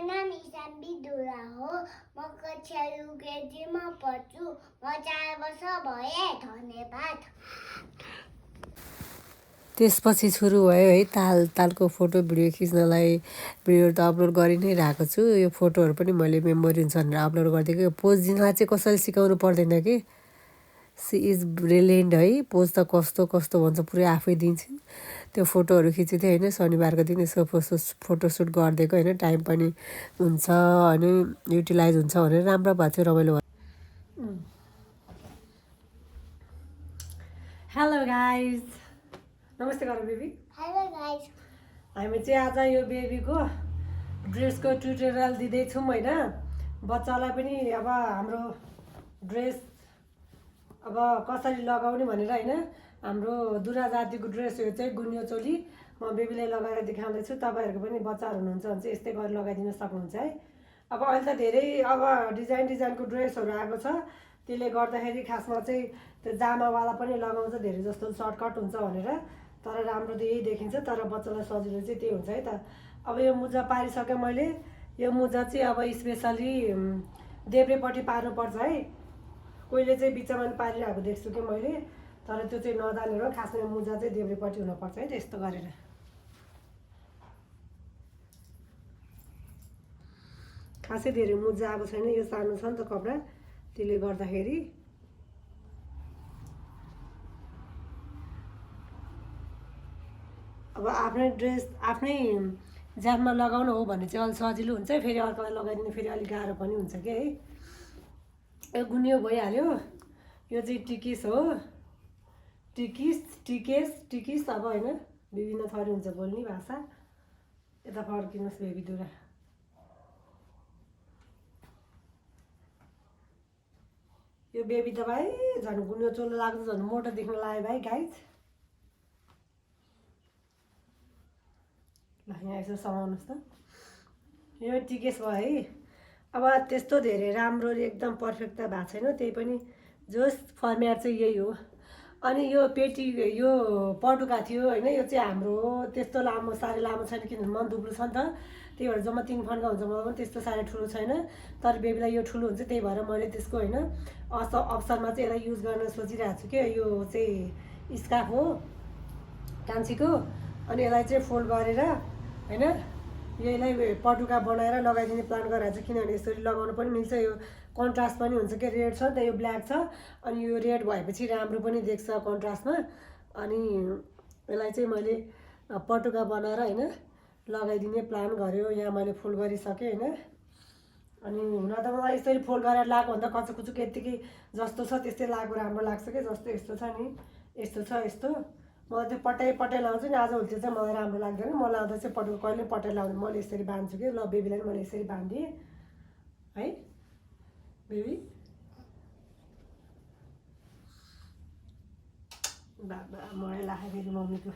नाम ईशान विदुरा हो। म कक्षा युकेजीमा पढ्छु। म 4 वर्ष भए। धन्यवाद। त्यसपछि सुरु भयो है तालको फोटो भिडियो खिच्नलाई। भिडियोहरू त अपलोड गरि नै रहेको छु। यो फोटोहरू पनि मैले मेमोरी हुन्छ भनेर अपलोड गरिदिएको। पोज दिनलाई चाहिँ कसैले सिकाउनु पर्दैन कि। सी इज ब्रिलियन्ट है। पोज त कस्तो कस्तो भन्छ पुरै आफै दिन्छु। त्यो फोटोहरू खिचेको थिएँ होइन, शनिबारको दिन यसो फोटोसुट गरिदिएको होइन। टाइम पनि हुन्छ अनि युटिलाइज हुन्छ भनेर राम्रो भएको थियो, रमाइलो भयो। हेलो गाइज, नमस्ते गर बेबी। Hello guys. हामी चाहिँ आज यो बेबीको ड्रेसको ट्युटोरियल दिँदैछौँ होइन। बच्चालाई पनि अब हाम्रो ड्रेस अब कसरी लगाउने भनेर होइन। हाम्रो दुरा जातिको ड्रेस यो चाहिँ गुन्यो चोली म बेबीलाई लगाएर देखाउँदैछु। तपाईँहरूको पनि बच्चाहरू हुनुहुन्छ भने चाहिँ यस्तै गरेर लगाइदिन सक्नुहुन्छ है। अब अहिले त धेरै अब डिजाइनको ड्रेसहरू आएको छ। त्यसले गर्दाखेरि खासमा चाहिँ त्यो जामावाला पनि लगाउँछ धेरै जस्तो, सर्टकट हुन्छ भनेर। तर राम्रो त यही देखिन्छ, तर बच्चालाई सजिलो चाहिँ त्यही हुन्छ है त। अब यो मुजा पारिसकेँ मैले। यो मुजा चाहिँ अब स्पेसली देब्रेपट्टि पार्नुपर्छ है। कोहीले चाहिँ बिचमा पनि पारिरहेको देख्छु कि मैले, तर त्यो चाहिँ नजानेर खासमा यो मुजा चाहिँ देब्रेपट्टि हुनुपर्छ है। त्यस्तो गरेर खासै धेरै मुजा आएको छैन, यो सानो छ नि त कपडा, त्यसले गर्दाखेरि अब आफ्नै ड्रेस आफ्नै ज्यानमा लगाउनु हो भने चाहिँ अलिक सजिलो हुन्छ। फेरि अर्कोलाई लगाइदिनु फेरि अलिक गाह्रो पनि हुन्छ कि है। यो गुन्यो भइहाल्यो। यो चाहिँ टिकिस हो। टिकिस अब होइन, विभिन्न थरी हुन्छ बोल्ने भाषा। यता फर्किनुहोस् बेबी दुरा। यो बेबी त भाइ झन् गुन्यो चोलो लाग्छ, झन् मोटो देख्न लाग्यो भाइ गाइज। ल यहाँ यसो समाउनुहोस् त। यो टिकेस भयो है। अब त्यस्तो धेरै राम्रो एकदम पर्फेक्ट त भएको छैन, त्यही पनि जोस् फर्मेट चाहिँ यही हो। अनि यो पेटी यो पटुका थियो होइन, यो चाहिँ हाम्रो त्यस्तो लामो साह्रै लामो छैन किनभने मन दुब्लो छ नि त। त्यही भएर जम्मा 3 फन्का हुन्छ, मलाई पनि त्यस्तो साह्रै ठुलो छैन। तर बेबीलाई यो ठुलो हुन्छ, त्यही भएर मैले त्यसको होइन अवसरमा चाहिँ यसलाई युज गर्न सोचिरहेको छु कि। यो चाहिँ स्कार्फ हो कान्छीको। अनि यसलाई चाहिँ फोल्ड गरेर होइन यहीलाई पटुका बनाएर लगाइदिने प्लान गरिरहेको छु। किनभने यसरी लगाउनु पनि मिल्छ, यो कन्ट्रास्ट पनि हुन्छ कि। रेड छ नि त, यो ब्ल्याक छ, अनि यो रेड भएपछि राम्रो पनि देख्छ कन्ट्रास्टमा। अनि यसलाई चाहिँ मैले पटुका बनाएर होइन लगाइदिने प्लान गर्यो। यहाँ मैले फोल्ड गरिसकेँ होइन। अनि हुन त मलाई यसरी फोल्ड गरेर लगाएको भन्दा कचुकुचुक यत्तिकै जस्तो छ त्यस्तै लगाएको राम्रो लाग्छ कि। जस्तो यस्तो छ नि, यस्तो छ यस्तो। मलाई त्यो पट्याइ लाउँछु नि आजभोलि, त्यो चाहिँ मलाई राम्रो लाग्दैन। म लाउँदा चाहिँ पटुका कहिले पट्याइ लाउँदैन, मैले यसरी बाँध्छु कि। ल बेबीलाई पनि मैले यसरी बाँधिदिएँ है बेबी। बाबा मलाई लाग्यो फेरि मम्मीको।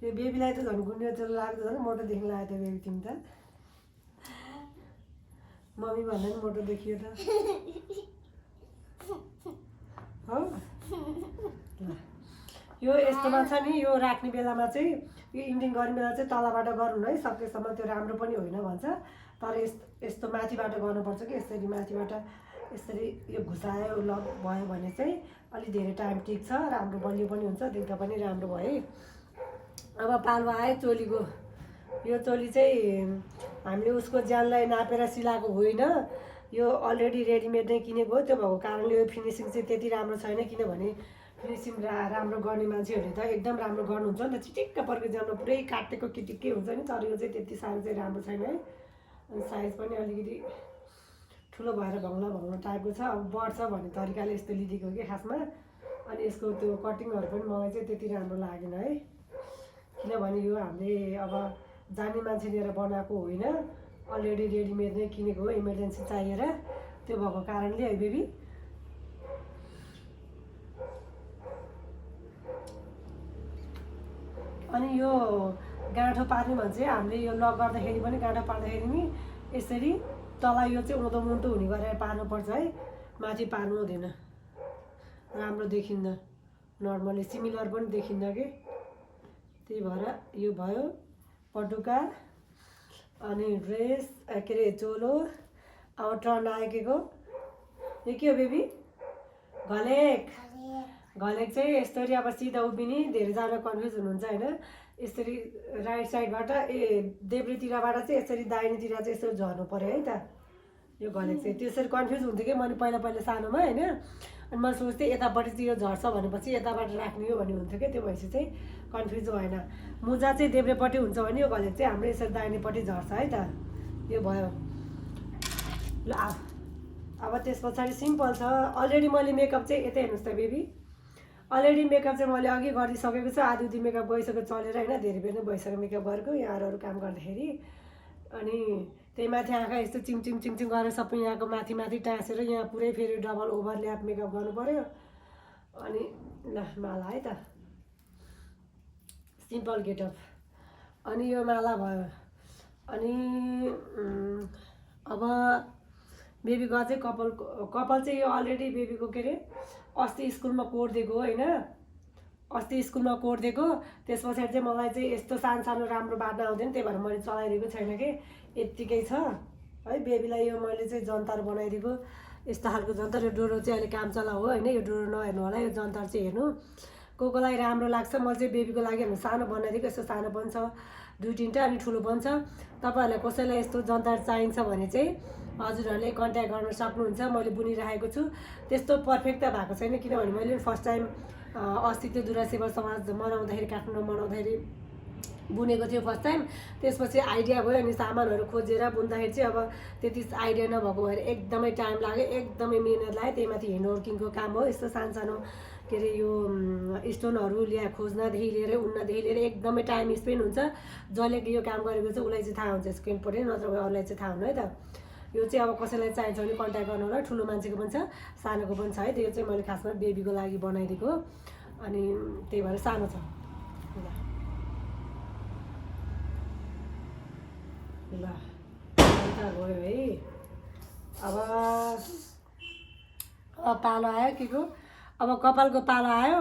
यो बेबीलाई त झन् गुन्यो जस्तो लाग्छ, झन् मोटो देख्न लाग्यो त्यो बेबी। तिमी त मम्मी भन्दा पनि मोटो देखियो त हो। यो यस्तोमा छ नि, यो राख्ने बेलामा चाहिँ यो इन्डिङ गर्ने बेला चाहिँ तलबाट गरौँ है सकेसम्म, त्यो राम्रो पनि होइन भन्छ। तर यस्तो माथिबाट गर्नुपर्छ कि। यसरी माथिबाट यसरी यो घुसायो ल भयो भने चाहिँ अलि धेरै टाइम टिक्छ, राम्रो बलियो पनि हुन्छ, देख्दा पनि राम्रो भयो है। अब पालो आयो चोलीको। यो चोली चाहिँ हामीले उसको ज्यानलाई नापेर सिलाएको होइन, यो अलरेडी रेडिमेड नै किनेको हो। त्यो भएको कारणले यो फिनिसिङ चाहिँ त्यति राम्रो छैन। किनभने फिनिसिङ राम्रो गर्ने मान्छेहरूले त एकदम राम्रो गर्नुहुन्छ नि त, चिटिक्क परेको ज्यानमा पुरै काटेको किटिक्कै हुन्छ नि। तर यो चाहिँ त्यति साह्रो चाहिँ राम्रो छैन है। अनि साइज पनि अलिकति ठुलो भएर भङ्ला टाइपको छ। अब बढ्छ भन्ने तरिकाले यस्तो लिदिएको कि खासमा। अनि यसको त्यो कटिङहरू पनि मलाई चाहिँ त्यति राम्रो लागेन है। किनभने यो हामीले अब जाने मान्छे लिएर बनाएको होइन, अलरेडी रेडिमेड नै किनेको हो, इमर्जेन्सी चाहिएर। त्यो भएको कारणले है बेबी। अनि यो गाँठो पार्ने भन्छ हामीले, यो लक गर्दाखेरि पनि गाँठो पार्दाखेरि नि यसरी तल यो चाहिँ उँधो मुन्टो हुने गरेर पार्नुपर्छ है। माथि पार्नु हुँदैन, राम्रो देखिन्न, नर्मली सिमिलर पनि देखिन्न कि। त्यही भएर यो भयो। पटुका अनि ड्रेस के अरे चोलो अब टर्न आइकेको यो के हो बेबी घलेक घलेक चाहिँ यसरी अब सिधा उभिने धेरैजना कन्फ्युज हुनुहुन्छ होइन यसरी राइट साइडबाट देब्रेतिरबाट चाहिँ यसरी दाहिनेतिर चाहिँ यसरी झर्नु पऱ्यो है त यो घलेक चाहिँ त्यसरी कन्फ्युज हुन्थ्यो कि मैले पहिला सानोमा होइन अनि मैले सोच्थेँ यतापट्टि चाहिँ यो झर्छ भनेपछि यताबाट राख्ने हो भन्ने हुन्थ्यो कि त्यो भएपछि चाहिँ कन्फ्युज भएन मुजा चाहिँ देब्रेपट्टि हुन्छ भने यो घलेक चाहिँ हाम्रो यसरी दाहिनेपट्टि झर्छ है त यो भयो ल अब त्यस पछाडि सिम्पल छ अलरेडी मैले मेकअप चाहिँ यतै हेर्नुहोस् त बेबी अलरेडी मेकअप चाहिँ मैले अघि गरिसकेको छु आधी उधी मेकअप गइसक्यो चलेर होइन धेरै बेर नै भइसक्यो मेकअप गरेको यहाँ अरू काम गर्दाखेरि अनि त्यही माथि आँखा यस्तो चिङचिङ चिङचिङ गरेर सबै यहाँको माथि माथि टाँसेर यहाँ पुरै फेरि डबल ओभरल्याप मेकअप गर्नु पऱ्यो अनि ल माला है त सिम्पल गेटअप अनि यो माला भयो अनि अब बेबीको चाहिँ कपाल चाहिँ यो अलरेडी बेबीको के अरे अस्ति स्कुलमा कोड दिएको होइन अस्ति स्कुलमा कोड दिएको त्यस पछाडि चाहिँ मलाई चाहिँ यस्तो सानो सानो राम्रो बाट्न आउँदैन त्यही भएर मैले चलाइदिएको छैन कि यत्तिकै छ है बेबीलाई यो मैले चाहिँ जन्तार बनाइदिएको यस्तो खालको जन्तार यो डोरो चाहिँ अहिले काम चला हो होइन यो डोरो नहेर्नु होला यो जन्तार चाहिँ हेर्नु कोलाई राम्रो लाग्छ मैले चाहिँ बेबीको लागि हेर्नु सानो बनाइदिएको यस्तो सानो पनि छ 2-3टा अनि ठुलो पनि छ तपाईँहरूलाई कसैलाई यस्तो जन्तार चाहिन्छ भने चाहिँ हजुरहरूले कन्ट्याक्ट गर्न सक्नुहुन्छ मैले बुनिराखेको छु त्यस्तो पर्फेक्ट त भएको छैन किनभने मैले फर्स्ट टाइम अस्ति त्यो दुरा सेवा समाज मनाउँदाखेरि काठमाडौँ मनाउँदाखेरि बुनेको थियो फर्स्ट टाइम त्यसपछि आइडिया भयो अनि सामानहरू खोजेर बुन्दाखेरि चाहिँ अब त्यति आइडिया नभएको भएर एकदमै टाइम लाग्यो एकदमै मिहिनेत लाग्यो त्यही माथि ह्यान्ड वर्किङको काम हो यस्तो सानो सानो के अरे यो स्टोनहरू खोज्नदेखि लिएर उन्नदेखि लिएर एकदमै टाइम स्पेन्ड हुन्छ जसले यो काम गरेको चाहिँ उसलाई चाहिँ थाहा हुन्छ स्क्रिन पऱ्यो नत्र अरूलाई चाहिँ थाहा हुनु है त यो चाहिँ अब कसैलाई चाहिन्छ भने कन्ट्याक्ट गर्नु होला ठुलो मान्छेको पनि छ सानोको पनि छ है त्यो चाहिँ मैले खासमा बेबीको लागि बनाइदिएको अनि त्यही भएर सानो छ ल गयो है अब पालो आयो के को अब कपालको पालो आयो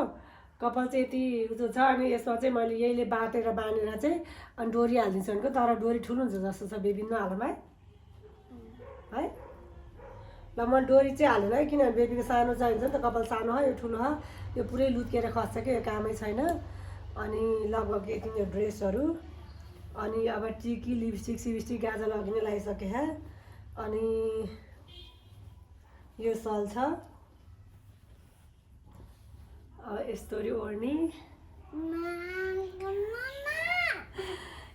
कपाल चाहिँ यति उयो छ अनि यसमा चाहिँ मैले यहीले बाटेर बाँधेर चाहिँ अनि डोरी हालिदिन्छु भनेको तर डोरी ठुलो हुन्छ जस्तो छ बेबी नहालौँ है ल म डोरी चाहिँ हालेन है किनभने बेबीको सानो चाहिन्छ नि त कपाल सानो हो यो ठुलो हो यो पुरै लुत्केर खस्छ कि यो कामै छैन अनि लगभग यति नै ड्रेसहरू अनि अब टिकी लिपस्टिक सिपस्टिक गाजल अघि नै लगाइसकेँ अनि यो सल छ यस्तोरी ओढ्ने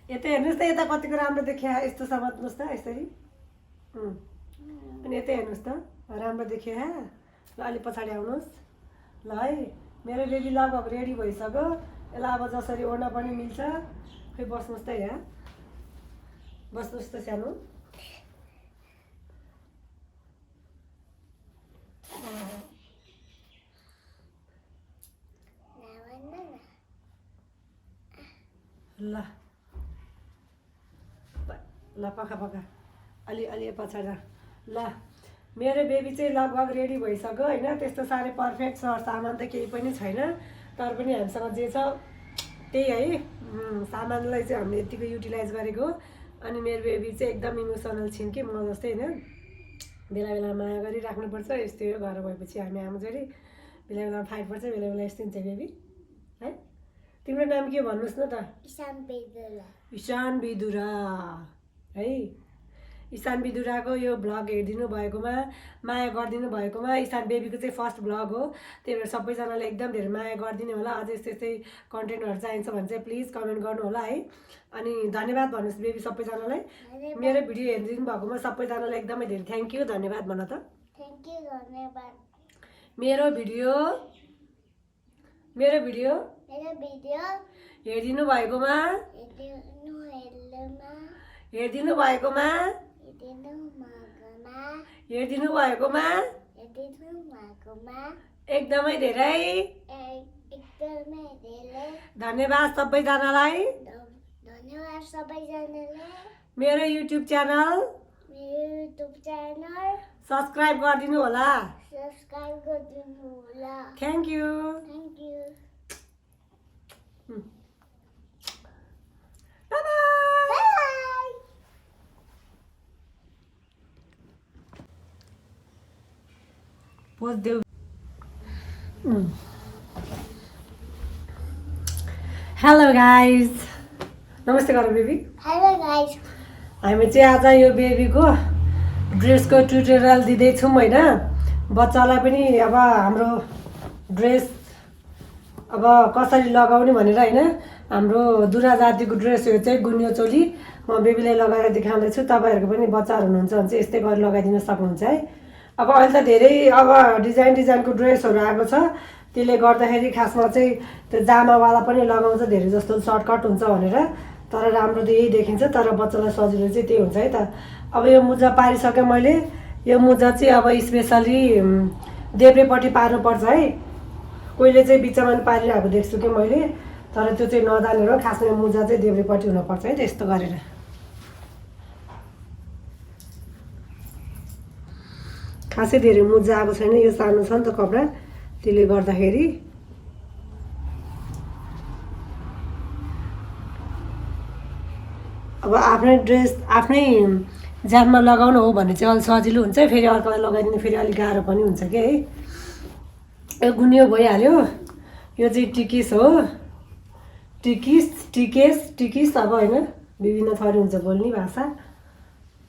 यता हेर्नुहोस् त यता कतिको राम्रो देखियो यस्तो समात्नुहोस् त यसरी अनि यतै हेर्नुहोस् त राम्रो देखियो ल अलिक पछाडि आउनुहोस् ल है मेरो बेबी लगभग रेडी भइसक्यो यसलाई अब जसरी ओढ्न पनि मिल्छ खै बस्नुहोस् त यहाँ बस्नुहोस् त सानो ल ल पखा पखा अलि पछाडि ल मेरो बेबी चाहिँ लगभग रेडी भइसक्यो होइन त्यस्तो साह्रै पर्फेक्ट छ सामान त केही पनि छैन तर पनि हामीसँग जे छ त्यही है सामानलाई चाहिँ हामीले यतिको युटिलाइज गरेको अनि मेरो बेबी चाहिँ एकदम इमोसनल छिन् कि म जस्तै होइन बेला बेला माया गरिराख्नुपर्छ यस्तै हो घर भएपछि हामी आमा छोरी बेला बेला फाइट पर्छ बेला बेला यस्तै हुन्छ बेबी है तिम्रो नाम के भन्नुहोस् न त ईशान बिदुरा है ईशान बिदुराको यो भ्लग हेरिदिनु भएकोमा माया गरिदिनु भएकोमा ईशान बेबीको चाहिँ फर्स्ट भ्लग हो त्यही भएर सबैजनाले एकदम धेरै माया गरिदिनु होला अझै यस्तै कन्टेन्टहरू चाहिन्छ भने चाहिँ प्लिज कमेन्ट गर्नु होला है अनि धन्यवाद भन्नुहोस् बेबी सबैजनालाई मेरो भिडियो हेरिदिनु भएकोमा सबैजनालाई एकदमै धेरै थ्याङ्क यू धन्यवाद भन त धन्यवाद मेरो भिडियो हेरिदिनु भएकोमा एकदमै धेरै धन्यवाद सबैजनालाई मेरो युट्युब च्यानल सब्सक्राइब गरिदिनु होला thank you bye bye pose देऊ। हेलो गाइज, नमस्ते गर बेबी। Hello guys. हामी चाहिँ आज यो बेबीको ड्रेसको ट्युटोरियल दिँदैछौँ होइन। बच्चालाई पनि अब हाम्रो ड्रेस अब कसरी लगाउने भनेर होइन। हाम्रो दुरा जातिको ड्रेस यो चाहिँ गुन्यो चोली म बेबीलाई लगाएर देखाउँदैछु। तपाईँहरूको पनि बच्चाहरू हुनुहुन्छ भने चाहिँ यस्तै गरेर लगाइदिन सक्नुहुन्छ है। अब अहिले त धेरै अब डिजाइनको ड्रेसहरू आएको छ, त्यसले गर्दाखेरि खासमा चाहिँ त्यो जामावाला पनि लगाउँछ धेरै जस्तो सर्टकट हुन्छ भनेर। तर राम्रो त यही देखिन्छ, तर बच्चालाई सजिलो चाहिँ त्यही हुन्छ है त। अब यो मुजा पारिसकेँ मैले। यो मुजा चाहिँ अब स्पेसली देब्रेपट्टि पार्नुपर्छ है। कोहीले चाहिँ बिचमा पनि पारिरहेको देख्छु कि मैले, तर त्यो चाहिँ नजानेर खासमा यो मुजा चाहिँ देब्रेपट्टि हुनुपर्छ है त्यस्तो गरेर। खासै धेरै मुजा आएको छैन, यो सानो छ नि त कपडा, त्यसले गर्दाखेरि अब आफ्नै ड्रेस आफ्नै ज्यानमा लगाउनु हो भने चाहिँ अलिक सजिलो हुन्छ। फेरि अर्कोलाई लगाइदिनु फेरि अलिक गाह्रो पनि हुन्छ कि है। यो गुन्यो भइहाल्यो। यो चाहिँ टिकिस हो, टिकिस अब होइन, विभिन्न थरी हुन्छ बोल्ने भाषा।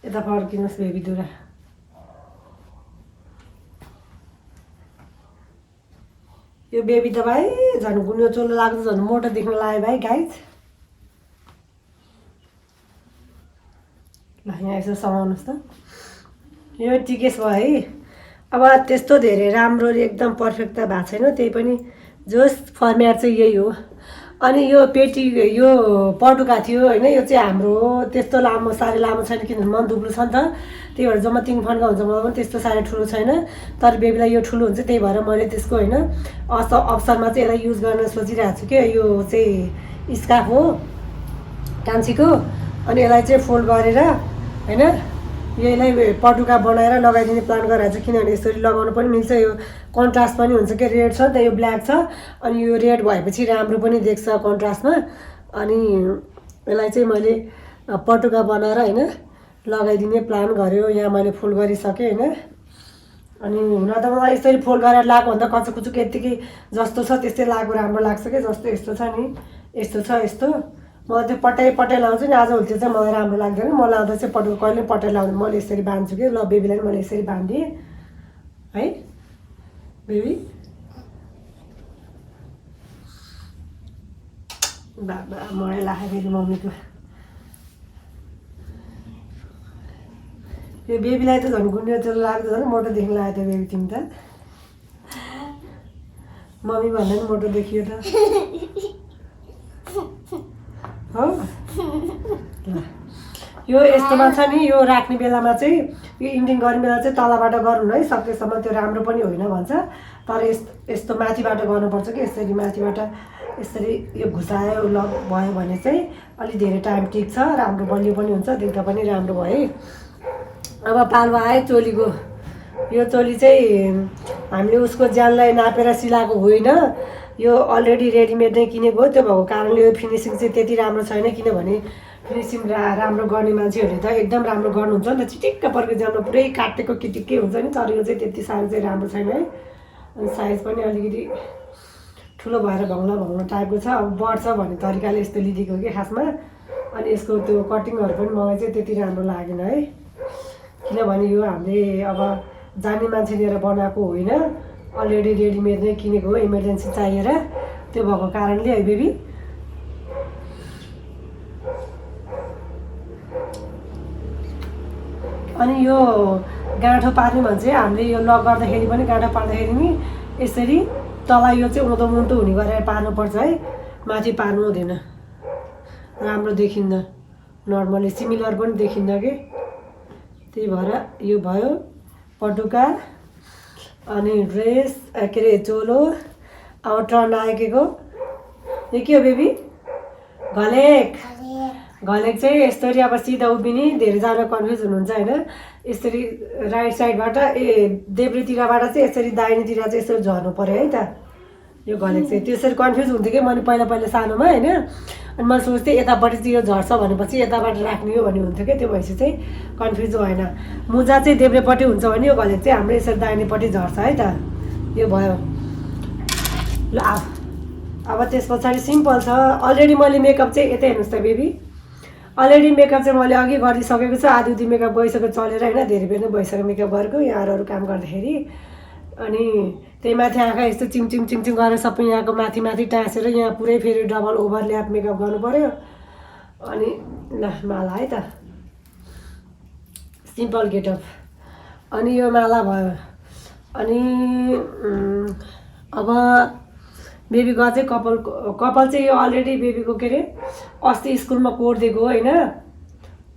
यता फर्किनुहोस् बेबी दुरा। यो बेबी त भाइ झन् गुन्यो चोलो लाग्छ, झन् मोटो देख्न लाग्यो भाइ गाइज। ल यहाँ यसो समाउनुहोस् त। यो टिकेस भयो है। अब त्यस्तो धेरै राम्रो एकदम पर्फेक्ट त भएको छैन, त्यही पनि जोस् फर्मेट चाहिँ यही हो। अनि यो पेटी यो पटुका थियो होइन, यो चाहिँ हाम्रो त्यस्तो लामो साह्रै लामो छैन किनभने मन दुब्लो छ नि त, त्यही भएर जम्मा 3 फन्का हुन्छ। मलाई पनि त्यस्तो साह्रै ठुलो छैन, तर बेबीलाई यो ठुलो हुन्छ, त्यही भएर मैले त्यसको होइन अवसरमा चाहिँ यसलाई युज गर्न सोचिरहेको छु कि यो चाहिँ स्कार्फ हो कान्छीको। अनि यसलाई चाहिँ फोल्ड गरेर होइन यहीलाई पटुका बनाएर लगाइदिने प्लान गरिरहेको छु, किनभने यसरी लगाउनु पनि मिल्छ। यो कन्ट्रास्ट पनि हुन्छ कि रेड छ नि त, यो ब्ल्याक छ, अनि यो रेड भएपछि राम्रो पनि देख्छ कन्ट्रास्टमा। अनि यसलाई चाहिँ मैले पटुका बनाएर होइन लगाइदिने प्लान गर्यो। यहाँ मैले फोल्ड गरिसकेँ होइन। अनि हुन त मलाई यसरी फोल्ड गरेर लगाएको भन्दा कचुकुचुक यत्तिकै जस्तो छ त्यस्तै लगाएको राम्रो लाग्छ कि। जस्तो यस्तो छ नि, यस्तो छ यस्तो, मलाई त्यो पट्याइ लाउँछु नि आजभोलि, त्यो चाहिँ मलाई राम्रो लाग्दैन। म लाउँदा चाहिँ पटुका कहिले पट्याइ लाउँदैन, मैले यसरी बाँध्छु कि। ल बेबीलाई पनि मैले यसरी बाँधिदिएँ है बेबी। बाबा मलाई लाग्यो फेरि मम्मीको। यो बेबीलाई त झन् गुन्यो चोलो लाग्छ, झन् मोटो देख्न लाग्यो त बेबी तिमी त। मम्मी भन्दा पनि मोटो देखियो त हो। यो यस्तोमा छ नि, यो राख्ने बेलामा चाहिँ यो इन्डिङ गर्ने बेला चाहिँ तलबाट गर्नु है, सकेसम्म त्यो राम्रो पनि होइन भन्छ। तर यस्तो माथिबाट गर्नुपर्छ कि, यसरी माथिबाट यसरी यो घुसायो भयो भने चाहिँ अलिक धेरै टाइम टिक्छ, राम्रो बलियो पनि हुन्छ, देख्दा पनि राम्रो भयो है। अब पालो आयो चोलीको। यो चोली चाहिँ हामीले उसको ज्यानलाई नापेर सिलाएको होइन, यो अलरेडी रेडिमेड नै किनेको हो। त्यो भएको कारणले यो फिनिसिङ चाहिँ त्यति राम्रो छैन, किनभने फिनिसिङ राम्रो गर्ने मान्छेहरूले त एकदम राम्रो गर्नुहुन्छ नि त, चिटिक्क पर्को ज्यानमा पुरै काटेको किटिक्कै हुन्छ नि। तर यो चाहिँ त्यति साह्रो चाहिँ राम्रो छैन है। अनि साइज पनि अलिकति ठुलो भएर भङ्ला टाइपको छ। अब बढ्छ भन्ने तरिकाले यस्तो लिदिएको कि खासमा। अनि यसको त्यो कटिङहरू पनि मलाई चाहिँ त्यति राम्रो लागेन है, किनभने यो हामीले अब जाने मान्छे लिएर बनाएको होइन, अलरेडी रेडिमेड नै किनेको हो, इमर्जेन्सी चाहिएर। त्यो भएको कारणले है बेबी। अनि यो गाँठो पार्ने भन्छ हामीले, यो लक गर्दाखेरि पनि गाँठो पार्दाखेरि नि यसरी तल यो चाहिँ उँधो मुन्टो हुने गरेर पार्नुपर्छ है, माथि पार्नु हुँदैन, राम्रो देखिन्न, नर्मली सिमिलर पनि देखिन्न कि। त्यही भएर यो भयो पटुका। अनि ड्रेस के अरे चोलो। अब टर्न आइकेको यो के हो बेबी? घलेक। घलेक चाहिँ यसरी अब सिधा उभिने, धेरैजना कन्फ्युज हुनुहुन्छ होइन। यसरी राइट साइडबाट देब्रेतिरबाट चाहिँ यसरी दाहिनेतिर चाहिँ यसरी झर्नु पऱ्यो है त। यो घलेक चाहिँ त्यसरी कन्फ्युज हुन्थ्यो कि मैले पहिला सानोमा होइन। अनि मैले सोच्थेँ यतापट्टि चाहिँ यो झर्छ भनेपछि यताबाट राख्ने हो भन्ने हुन्थ्यो क्या, त्यो भएपछि चाहिँ कन्फ्युज भएन। मुजा चाहिँ देब्रेपट्टि हुन्छ भने यो घले चाहिँ हाम्रो यसरी दाहिनेपट्टि झर्छ है त, यो भयो। ल अब त्यस पछाडि सिम्पल छ। अलरेडी मैले मेकअप चाहिँ यतै हेर्नुहोस् त बेबी, अलरेडी मेकअप चाहिँ मैले अघि गरिसकेको छु, आधी उधी मेकअप गइसक्यो चलेर होइन, धेरै बेर नै भइसक्यो मेकअप गरेको यहाँ अरू काम गर्दाखेरि। अनि त्यही माथि आँखा यस्तो चिङचिङ चिङचिङ गरेर सबै यहाँको माथि माथि टाँसेर यहाँ पुरै फेरि डबल ओभरल्याप मेकअप गर्नु पऱ्यो। अनि ल माला है त, सिम्पल गेटअप। अनि यो माला भयो। अनि अब बेबीको चाहिँ कपाल चाहिँ यो अलरेडी बेबीको के अरे अस्ति स्कुलमा कोड दिएको होइन,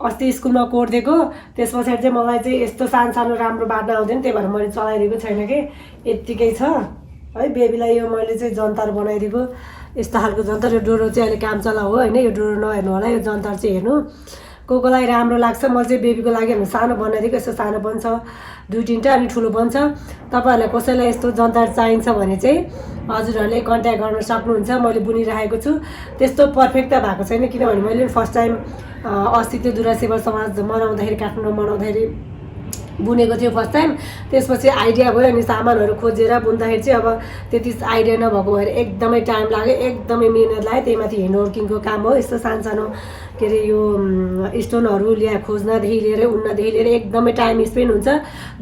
अस्ति स्कुलमा कोड दिएको। त्यस पछाडि चाहिँ मलाई चाहिँ यस्तो सानो सानो राम्रो बाट्न आउँदैन, त्यही भएर मैले चलाइदिएको छैन कि, यत्तिकै छ है। बेबीलाई यो मैले चाहिँ जन्तार बनाइदिएको, यस्तो खालको जन्तार। यो डोरो चाहिँ अहिले काम चला हो होइन, यो डोरो नहेर्नु होला, यो जन्तार चाहिँ हेर्नु कोलाई राम्रो लाग्छ। मैले चाहिँ बेबीको लागि हेर्नु सानो बनाइदिएको, यस्तो सानो पनि छ 2-3टा अनि ठुलो पनि छ। तपाईँहरूलाई कसैलाई यस्तो जन्तार चाहिन्छ भने चाहिँ हजुरहरूले कन्ट्याक्ट गर्न सक्नुहुन्छ। मैले बुनिराखेको छु, त्यस्तो पर्फेक्ट त भएको छैन किनभने मैले फर्स्ट टाइम अस्ति त्यो दुरा सेवा समाज मनाउँदाखेरि काठमाडौँ मनाउँदाखेरि बुनेको थियो फर्स्ट टाइम। त्यसपछि आइडिया भयो अनि सामानहरू खोजेर बुन्दाखेरि चाहिँ अब त्यति आइडिया नभएको भएर एकदमै टाइम लाग्यो, एकदमै मिहिनेत लाग्यो। त्यही माथि ह्यान्ड वर्किङको काम हो, यस्तो सानो सानो के अरे यो स्टोनहरू खोज्नदेखि लिएर उन्नदेखि लिएर एकदमै टाइम स्पेन्ड हुन्छ।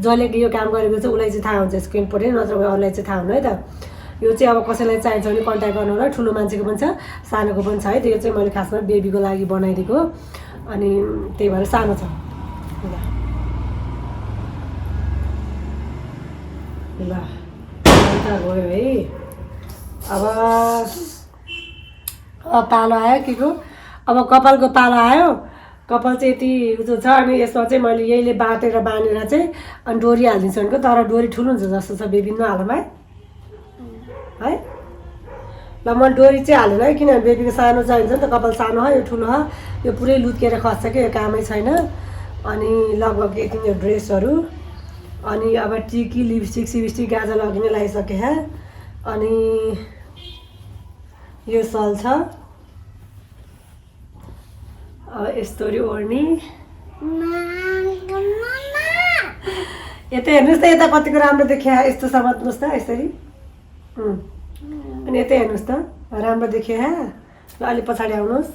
जसले यो काम गरेको छ उसलाई चाहिँ थाहा हुन्छ स्क्रिनपट्टि, नत्र अरूलाई चाहिँ थाहा हुनु है त। यो चाहिँ अब कसैलाई चाहिन्छ भने कन्ट्याक्ट गर्नु होला, ठुलो मान्छेको पनि छ सानोको पनि छ है। त्यो चाहिँ मैले खासमा बेबीको लागि बनाइदिएको अनि त्यही भएर सानो छ। ल गयो है। अब पालो आयो के को, अब कपालको पालो आयो। कपाल चाहिँ यति उयो छ अनि यसमा चाहिँ मैले यहीले बाटेर बाँधेर चाहिँ अनि डोरी हालिदिन्छु भनेको, तर डोरी ठुलो हुन्छ जस्तो छ बेबी नहालौँ है। ल म डोरी चाहिँ हालेन है किनभने बेबीको सानो चाहिन्छ नि त, कपाल सानो हो यो ठुलो हो, यो पुरै लुत्केर खस्छ कि, यो कामै छैन। अनि लगभग यति नै ड्रेसहरू। अनि अब टिकी लिपस्टिक सिपस्टिक गाजल अघि नै लगाइसकेँ है। अनि यो सल छ यस्तो ओढ्ने। यता हेर्नुहोस् त, यता कतिको राम्रो देखियो, यस्तो समात्नुहोस् त यसरी। अनि यतै हेर्नुहोस् त राम्रो देखियो है। ल अलि पछाडि आउनुहोस्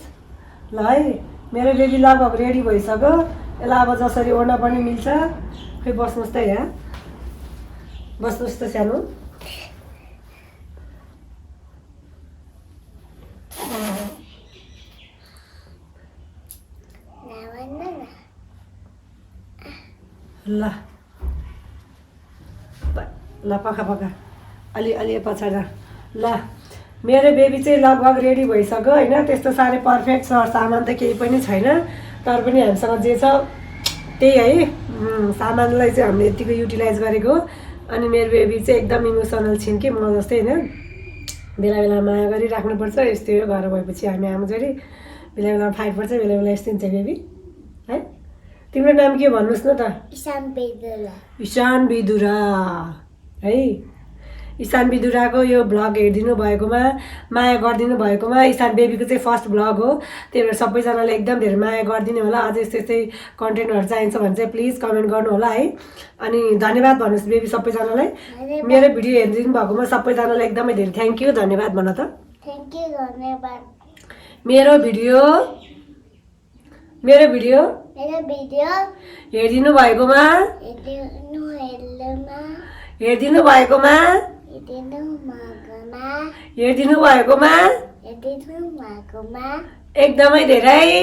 ल है। मेरो बेबी लगभग रेडी भइसक्यो, यसलाई अब जसरी ओड्न पनि मिल्छ। खै बस्नुहोस् त यहाँ, बस्नुहोस् त सानो। ल ल पखा पखा अलि अलि पछाडि। ल मेरो बेबी चाहिँ लगभग रेडी भइसक्यो होइन, त्यस्तो साह्रै पर्फेक्ट सामान त केही पनि छैन, तर पनि हामीसँग जे छ त्यही है। सामानलाई चाहिँ हामीले यतिको युटिलाइज गरेको। अनि मेरो बेबी चाहिँ एकदम इमोसनल छिन् कि म जस्तै होइन, बेला बेला माया गरिराख्नुपर्छ। यस्तै हो घर भएपछि हामी आमा छोरी, बेला बेला फाइट पर्छ, बेला बेला यस्तै हुन्छ बेबी है। तिम्रो नाम के भन्नुहोस् न त? ईशान बेदुरा। ईशान बेदुरा है। ईशान बेदुराको यो भ्लग हेरिदिनु भएकोमा, माया गरिदिनु भएकोमा, ईशान बेबीको चाहिँ फर्स्ट भ्लग हो, त्यही भएर सबैजनाले एकदम धेरै माया गरिदिनु होला। अझै यस्तै यस्तै कन्टेन्टहरू चाहिन्छ भने चाहिँ प्लिज कमेन्ट गर्नु होला है। अनि धन्यवाद भन्नुहोस् बेबी सबैजनालाई, मेरो भिडियो हेरिदिनु भएकोमा सबैजनालाई एकदमै धेरै थ्याङ्क यू, धन्यवाद भन त। थ्याङ्क यू, धन्यवाद। मेरो भिडियो हेरिदिनु भएकोमा एकदमै धेरै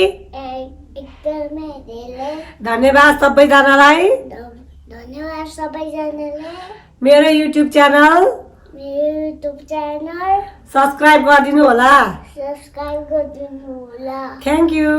धन्यवाद सबैजनालाई। मेरो युट्युब च्यानल सब्सक्राइब गरिदिनु होला। Thank you.